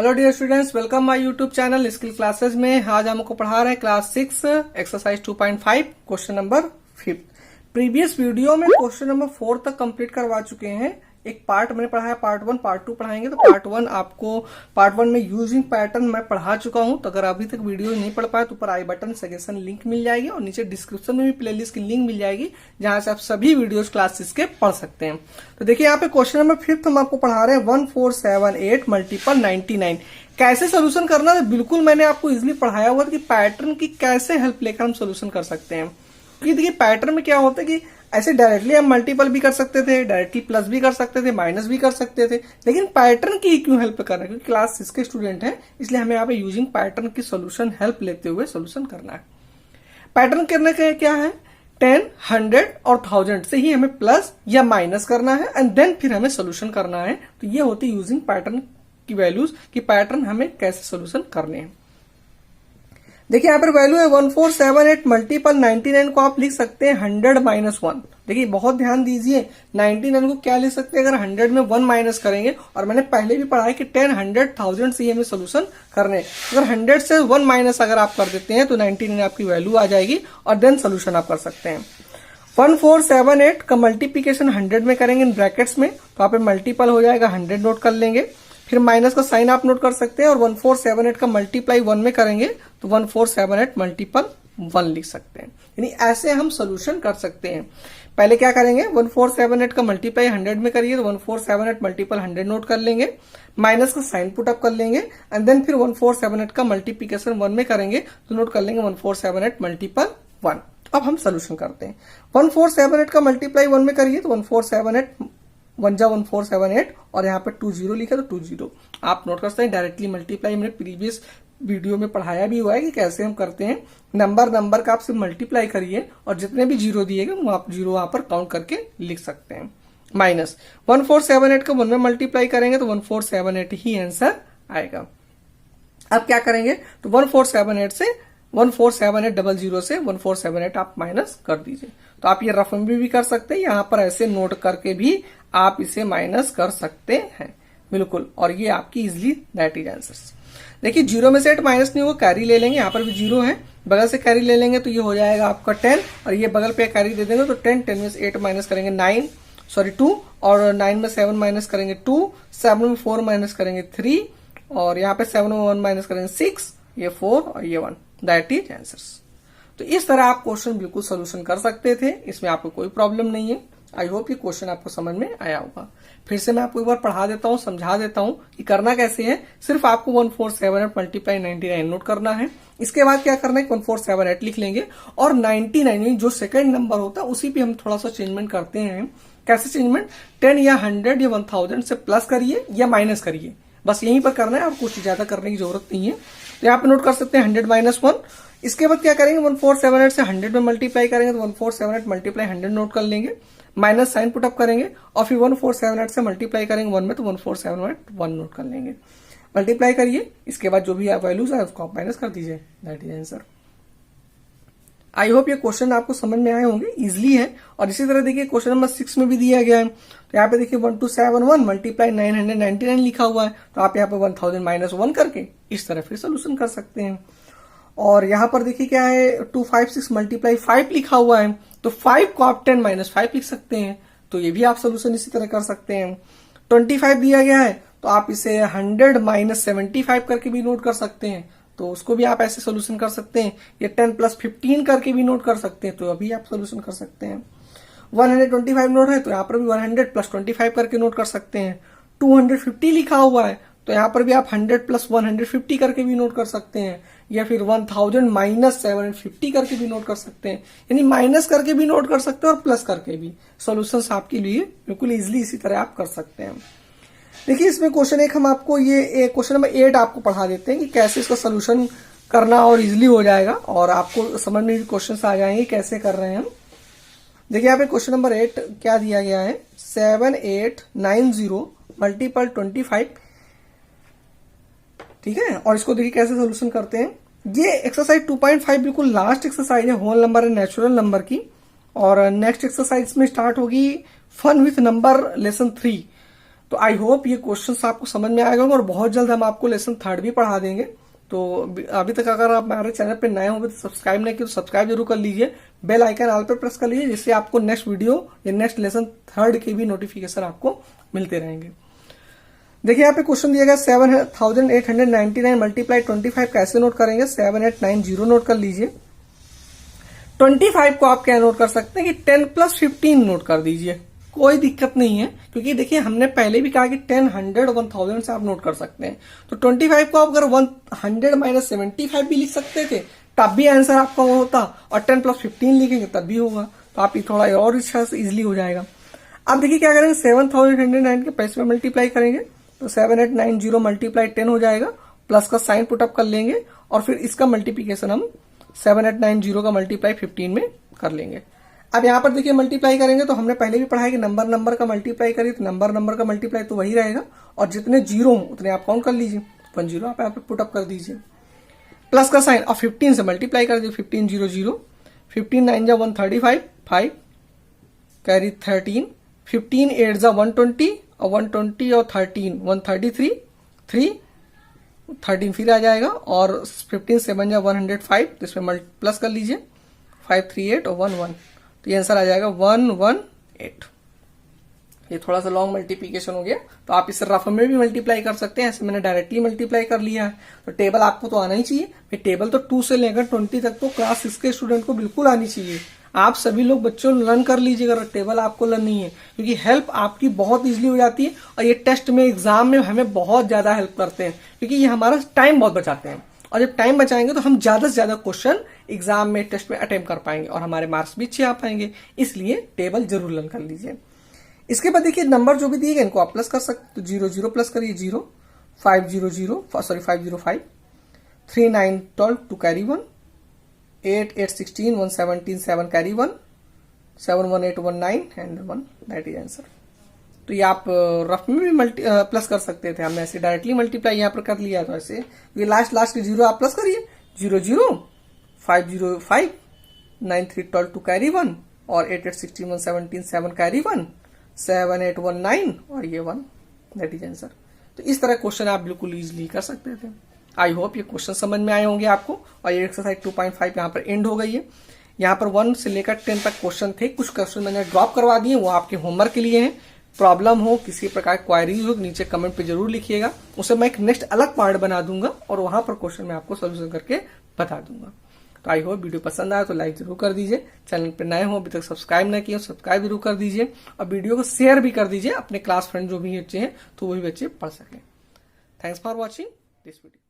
Hello dear students, welcome my YouTube channel skill classes में। आज हमको पढ़ा रहे हैं class 6 exercise 2.5 question number 5। Previous video में क्वेश्चन नंबर 4 तक कंप्लीट करवा चुके हैं। एक पार्ट मैंने पढ़ाया, पार्ट 1, पार्ट 2 पढ़ाएंगे। तो पार्ट 1 में यूजिंग पैटर्न मैं पढ़ा चुका हूं। तो अगर अभी तक वीडियो नहीं पढ़ पाए तो ऊपर आई बटन सजेशन लिंक मिल जाएगी और नीचे डिस्क्रिप्शन में भी प्लेलिस्ट की लिंक मिल जाएगी, जहां से आप सभी वीडियोस क्लासेस के पढ़ सकते हैं। तो देखिए यहाँ पे क्वेश्चन नंबर 5 हम आपको पढ़ा रहे हैं 1478 मल्टीपल 99 कैसे सोल्यूशन करना है। बिल्कुल मैंने आपको इजिली पढ़ाया हुआ था कि पैटर्न की कैसे हेल्प लेकर हम सोल्यूशन कर सकते हैं। क्योंकि देखिए पैटर्न में क्या होता है कि ऐसे डायरेक्टली हम मल्टीपल भी कर सकते थे, डायरेक्टली प्लस भी कर सकते थे, माइनस भी कर सकते थे, लेकिन पैटर्न की क्यों हेल्प कर रहे हैं? क्योंकि क्लास 6 के स्टूडेंट हैं, इसलिए हमें यहाँ पे यूजिंग पैटर्न की सोल्यूशन हेल्प लेते हुए सोल्यूशन करना है। पैटर्न करने का क्या है, 10, 100 और 1000 से ही हमें प्लस या माइनस करना है एंड देन फिर हमें सोल्यूशन करना है। तो ये होती है यूजिंग पैटर्न की वैल्यूज कि पैटर्न हमें कैसे सोल्यूशन करने हैं। देखिए यहाँ पर वैल्यू है 1478 मल्टीपल 99 को आप लिख सकते हैं 100 माइनस 1। देखिए बहुत ध्यान दीजिए, 99 को क्या लिख सकते हैं अगर 100 में 1 माइनस करेंगे। और मैंने पहले भी पढ़ा है कि 10, 100, 1000 से ही हमें सोल्यूशन करने। अगर 100 से 1 माइनस अगर आप कर देते हैं तो 99 आपकी वैल्यू आ जाएगी और देन सोल्यूशन आप कर सकते हैं। 1478 का मल्टीप्लीकेशन 100 में करेंगे इन ब्रैकेट्स में, तो आप मल्टीपल हो जाएगा 100 नोट कर लेंगे। फिर माइनस का साइन आप नोट कर सकते हैं और 1478 का मल्टीप्लाई 1 में करेंगे तो 1478 मल्टीपल 1 लिख सकते हैं। यानी ऐसे हम सोल्यूशन कर सकते हैं। पहले क्या करेंगे, 1478 का मल्टीप्लाई 100 में करिए तो 1478 मल्टीपल 100 नोट कर लेंगे, माइनस का साइन पुट अप कर लेंगे एंड देन फिर 1478 का मल्टीप्लीकेशन 1 में करेंगे तो नोट कर लेंगे 1478 मल्टीपल 1। अब हम सोल्यूशन करते हैं। 1478 का मल्टीप्लाई 1 में करिए तो 1478 1 जा 1478 और यहाँ पे 20 लिखा तो 20 आप नोट कर सकते हैं। डायरेक्टली मल्टीप्लाई मैंने प्रीवियस वीडियो में पढ़ाया भी हुआ है कि कैसे हम करते हैं। नंबर का आप सिर्फ मल्टीप्लाई करिए और जितने भी जीरो दिएगा वो आप जीरो वहां पर काउंट करके लिख सकते हैं। माइनस 1478 को 1 में मल्टीप्लाई करेंगे तो 1478 ही आंसर आएगा। अब क्या करेंगे तो 1478 से 147800 से 1478 आप माइनस कर दीजिए। तो आप ये रफ में भी कर सकते हैं, यहाँ पर ऐसे नोट करके भी आप इसे माइनस कर सकते हैं बिल्कुल। और ये आपकी इजिली दैट इज आंसर्स। देखिए जीरो में से 8 माइनस नहीं होगा, कैरी ले लेंगे। यहाँ पर भी जीरो है, बगल से कैरी ले लेंगे तो ये हो जाएगा आपका 10 और ये बगल पे कैरी दे देंगे तो 10 में से 8 माइनस करेंगे 2 और 9 में 7 माइनस करेंगे 2, 7 में 4 माइनस करेंगे 3 और यहाँ पे 7 में 1 माइनस करेंगे 6, ये 4 और ये 1, दैट इज आंसर्स। तो इस तरह आप क्वेश्चन बिल्कुल सोल्यूशन कर सकते थे, इसमें आपको कोई प्रॉब्लम नहीं है। आई होप ये क्वेश्चन आपको समझ में आया होगा। फिर से मैं आपको एक बार पढ़ा देता हूँ, समझा देता हूँ कि करना कैसे है। सिर्फ आपको 1478 मल्टीप्लाई 99 नोट करना है। इसके बाद क्या करना है, 1478 लिख लेंगे और 99 जो सेकंड नंबर होता है उसी पे हम थोड़ा सा चेंजमेंट करते हैं। कैसे चेंजमेंट, 10 या 100 या 1000 से प्लस करिए या माइनस करिए, बस यहीं पर करना है और कुछ ज्यादा करने की जरूरत नहीं है। तो यहाँ पे नोट कर सकते हैं 100 माइनस 1। इसके बाद क्या करेंगे, 1478 से 100 में मल्टीप्लाई करेंगे तो 1478 मल्टीप्लाई 100 नोट कर लेंगे, माइनस साइन पुट अप करेंगे और फिर 1478 से मल्टीप्लाई करेंगे 1 में तो 1478 1 नोट कर लेंगे। मल्टीप्लाई करिए, इसके बाद जो भी वैल्यूज है उसको आप माइनस कर दीजिए, that is answer. I hope ये क्वेश्चन आपको समझ में आए होंगे, इजिली है। और इसी तरह देखिए क्वेश्चन नंबर 6 में भी दिया गया है। तो यहाँ पे देखिए 1271 मल्टीप्लाई 999 लिखा हुआ है, तो आप यहाँ पे 1000 माइनस 1 करके इस तरह फिर सोल्यूशन कर सकते हैं। और यहाँ पर देखिए क्या है, 256 मल्टीप्लाई 5 लिखा हुआ है, तो 5 को आप 10 माइनस 5 लिख सकते हैं। तो ये भी आप सोल्यूशन इसी तरह कर सकते हैं। 25 दिया गया है तो आप इसे 100 माइनस 75 करके भी नोट कर सकते हैं, तो उसको भी आप ऐसे सोल्यूशन कर सकते हैं। ये 10 प्लस 15 करके भी नोट कर सकते हैं, तो अभी आप सोल्यूशन कर सकते हैं। 125 नोट है तो यहाँ पर भी 100 प्लस 25 करके नोट कर सकते हैं। 250 लिखा हुआ है तो यहाँ पर भी आप 100 प्लस 150 करके भी नोट कर सकते हैं, या फिर 1000 माइनस 750 करके भी नोट कर सकते हैं। यानी माइनस करके भी नोट कर सकते हैं और प्लस करके भी। सॉल्यूशंस आपके लिए बिल्कुल इजिली इसी तरह आप कर सकते हैं। देखिए इसमें क्वेश्चन एक हम आपको ये क्वेश्चन नंबर 8 आपको पढ़ा देते हैं कि कैसे इसका सोल्यूशन करना और इजिली हो जाएगा और आपको समझ में भी क्वेश्चन आ जाएंगे कैसे कर रहे हैं हम। देखिए यहाँ पे क्वेश्चन नंबर 8 क्या दिया गया है, 7890 मल्टीपल 25, ठीक है। और इसको देखिए कैसे सोल्यूशन करते हैं। ये एक्सरसाइज 2.5 बिल्कुल लास्ट एक्सरसाइज है whole number and natural number की, और नेक्स्ट एक्सरसाइज में स्टार्ट होगी फन विथ नंबर लेसन 3। तो आई होप ये क्वेश्चन आपको समझ में आएगा और बहुत जल्द हम आपको लेसन 3 भी पढ़ा देंगे। तो अभी तक अगर आप हमारे चैनल पे नए होंगे तो सब्सक्राइब नहीं किया तो सब्सक्राइब जरूर कर लीजिए, बेल आइकन ऑल पे प्रेस कर लीजिए, जिससे आपको नेक्स्ट वीडियो या नेक्स्ट लेसन 3 के भी नोटिफिकेशन आपको मिलते रहेंगे। देखिए यहाँ पे क्वेश्चन दिया गया 7899 मल्टीप्लाई 25 कैसे नोट करेंगे। 7890 नोट कर लीजिए। 25 को आप क्या नोट कर सकते हैं कि 10 + 15 नोट कर दीजिए, कोई दिक्कत नहीं है, क्योंकि देखिए हमने पहले भी कहा कि 10, 100, 1000 से आप नोट कर सकते हैं। तो 25 को आप अगर 100 - 75 भी लिख सकते थे तब भी आंसर आपका वो होता, और 10 + 15 लिखेंगे तब भी होगा। तो आप थोड़ा और अच्छा से इजिली हो जाएगा। अब देखिए क्या करेंगे, 7809 के पैसे में मल्टीप्लाई करेंगे तो 7890 मल्टीप्लाई 10 हो जाएगा, प्लस का साइन पुटअप कर लेंगे और फिर इसका मल्टीप्लीकेशन हम 7890 का मल्टीप्लाई 15 में कर लेंगे। अब यहाँ पर देखिए मल्टीप्लाई करेंगे तो हमने पहले भी पढ़ा है कि नंबर का मल्टीप्लाई करिए तो नंबर का मल्टीप्लाई तो वही रहेगा, और जितने जीरो हो उतने आप काउंट कर लीजिए। 1 0 आप यहाँ पे पुटअप कर दीजिए, प्लस का साइन और 15 से मल्टीप्लाई कर दीजिए। 15 0 0, 15 9 जा 135, 5 कैरी 13, 15 8 जा 120 और 120 और 13 133, 3 13 फिर आ जाएगा, और 15 7 जा 105, तो इसमें प्लस कर लीजिए 538 और 11, तो ये आंसर आ जाएगा 118। ये थोड़ा सा लॉन्ग मल्टीप्लीकेशन हो गया, तो आप इसे रफ में भी मल्टीप्लाई कर सकते हैं। ऐसे मैंने डायरेक्टली मल्टीप्लाई कर लिया है। तो टेबल आपको तो आना ही चाहिए भाई, टेबल तो 2 से लेकर 20 तक तो क्लास 6 के स्टूडेंट को बिल्कुल आनी चाहिए। आप सभी लोग बच्चों लर्न कर लीजिएगा, अगर टेबल आपको लर्न नहीं है, क्योंकि हेल्प आपकी बहुत इजीली हो जाती है, और ये टेस्ट में एग्जाम में हमें बहुत ज्यादा हेल्प करते हैं, क्योंकि ये हमारा टाइम बहुत बचाते हैं, और जब टाइम बचाएंगे तो हम ज्यादा से ज्यादा क्वेश्चन एग्जाम में टेस्ट में अटेम्प्ट कर पाएंगे और हमारे मार्क्स भी अच्छे आ पाएंगे। इसलिए टेबल जरूर लर्न कर लीजिए। इसके बाद देखिए नंबर जो भी दिए गए इनको आप प्लस कर सकते, तो 0 0 प्लस करिए 0, 5 0 0 sorry 505, 3 9 12 2 carry 1, 8 8 16 117 7 carry 1, 7 1 8 1 9 and 1, that is answer. तो ये आप रफ में भी प्लस कर सकते थे, हमने ऐसे डायरेक्टली मल्टीप्लाई यहाँ पर कर लिया। तो ऐसे ये लास्ट के 0 आप प्लस करिए, 0 0 5 0 5 9 3 12 2 कैरी 1 और 8 8 16 117 7 कैरी 1, 7 8 1 9 और ये 1, दैट इज आंसर। तो इस तरह क्वेश्चन आप बिल्कुल इजीली कर सकते थे। आई होप ये क्वेश्चन समझ में आए होंगे आपको। और ये एक्सरसाइज 2.5 यहाँ पर एंड हो गई है। यहाँ पर 1 से लेकर 10 तक क्वेश्चन थे, कुछ क्वेश्चन मैंने ड्रॉप करवा दिए, वो आपके होमवर्क के लिए हैं। प्रॉब्लम हो, किसी प्रकार क्वायरीज हो, नीचे कमेंट पे जरूर लिखिएगा, उसे मैं एक नेक्स्ट अलग पार्ट बना दूंगा और वहां पर क्वेश्चन मैं आपको सोल्यूशन करके बता दूंगा। तो आई होप वीडियो पसंद आया तो लाइक जरूर कर दीजिए, चैनल पे नए हो अभी तक सब्सक्राइब नहीं किया सब्सक्राइब जरूर कर दीजिए, और वीडियो को शेयर भी कर दीजिए अपने क्लास फ्रेंड जो भी बच्चे हैं तो वो भी बच्चे पढ़ सकें। Thanks for watching this video.